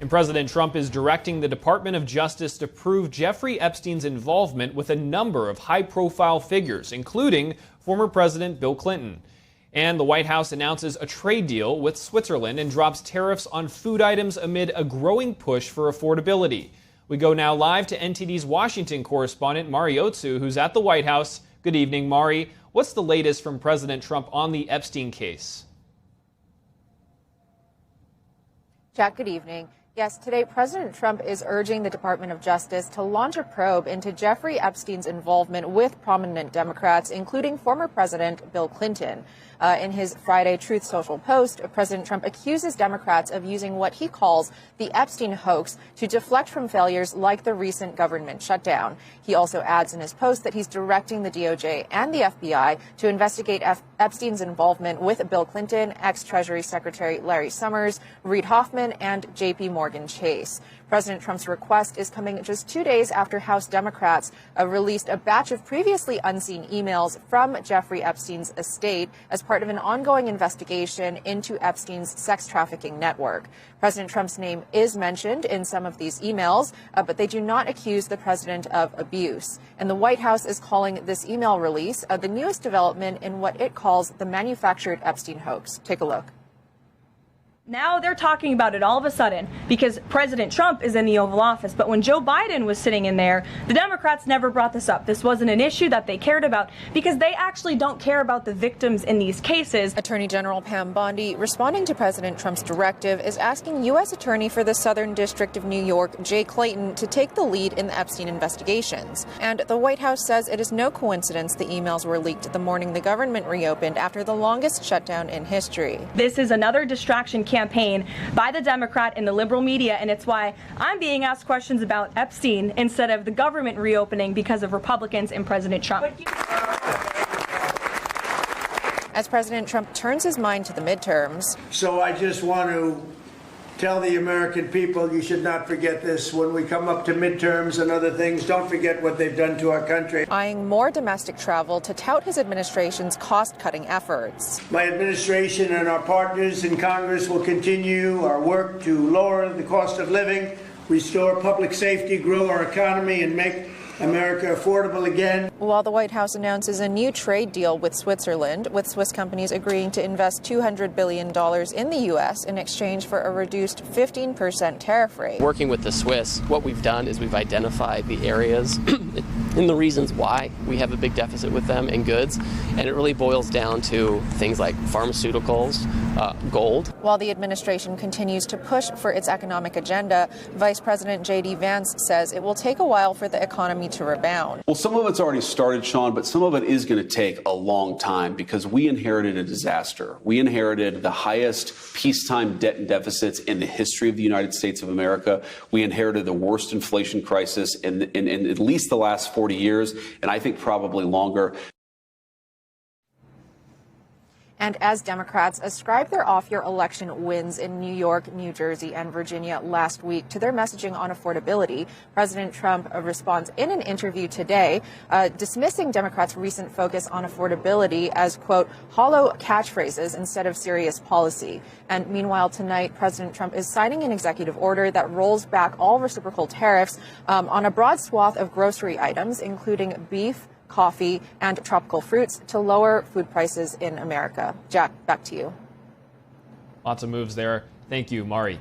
And President Trump is directing the Department of Justice to prove Jeffrey Epstein's involvement with a number of high-profile figures, including former President Bill Clinton. And the White House announces a trade deal with Switzerland and drops tariffs on food items amid a growing push for affordability. We go now live to NTD's Washington correspondent, Mari Otsu, who's at the White House. Good evening, Mari. What's the latest from President Trump on the Epstein case? Jack, good evening. Yes, today President Trump is urging the Department of Justice to launch a probe into Jeffrey Epstein's involvement with prominent Democrats, including former President Bill Clinton. In his Friday Truth Social post, President Trump accuses Democrats of using what he calls the Epstein hoax to deflect from failures like the recent government shutdown. He also adds in his post that he's directing the DOJ and the FBI to investigate Epstein's involvement with Bill Clinton, ex-Treasury Secretary Larry Summers, Reid Hoffman, and J.P. Morgan Chase. President Trump's request is coming just 2 days after House Democrats released a batch of previously unseen emails from Jeffrey Epstein's estate as part of an ongoing investigation into Epstein's sex trafficking network. President Trump's name is mentioned in some of these emails, but they do not accuse the president of abuse. And the White House is calling this email release the newest development in what it calls the manufactured Epstein hoax. Take a look. Now they're talking about it all of a sudden because President Trump is in the Oval Office. But when Joe Biden was sitting in there, the Democrats never brought this up. This wasn't an issue that they cared about because they actually don't care about the victims in these cases. Attorney General Pam Bondi, responding to President Trump's directive, is asking U.S. Attorney for the Southern District of New York, Jay Clayton, to take the lead in the Epstein investigations. And the White House says it is no coincidence the emails were leaked the morning the government reopened after the longest shutdown in history. This is another distraction campaign by the Democrat and the liberal media, and it's why I'm being asked questions about Epstein instead of the government reopening because of Republicans and President Trump. As President Trump turns his mind to the midterms. So I just want to tell the American people, you should not forget this. When we come up to midterms and other things, don't forget what they've done to our country. Eyeing more domestic travel to tout his administration's cost-cutting efforts. My administration and our partners in Congress will continue our work to lower the cost of living, restore public safety, grow our economy, and make America affordable again. While the White House announces a new trade deal with Switzerland, with Swiss companies agreeing to invest $200 billion in the U.S. in exchange for a reduced 15% tariff rate. Working with the Swiss, what we've done is we've identified the areas and the reasons why we have a big deficit with them in goods, and it really boils down to things like pharmaceuticals, gold. While the administration continues to push for its economic agenda, Vice President J.D. Vance says it will take a while for the economy to rebound. Well, some of it's already started, Sean, but some of it is going to take a long time because we inherited a disaster. We inherited the highest peacetime debt and deficits in the history of the United States of America. We inherited the worst inflation crisis in at least the last 40 years, and I think probably longer. And as Democrats ascribe their off-year election wins in New York, New Jersey, and Virginia last week to their messaging on affordability, President Trump responds in an interview today, dismissing Democrats' recent focus on affordability as, quote, hollow catchphrases instead of serious policy. And meanwhile, tonight, President Trump is signing an executive order that rolls back all reciprocal tariffs on a broad swath of grocery items, including beef, coffee, and tropical fruits to lower food prices in America. Jack, back to you. Lots of moves there. Thank you, Mari.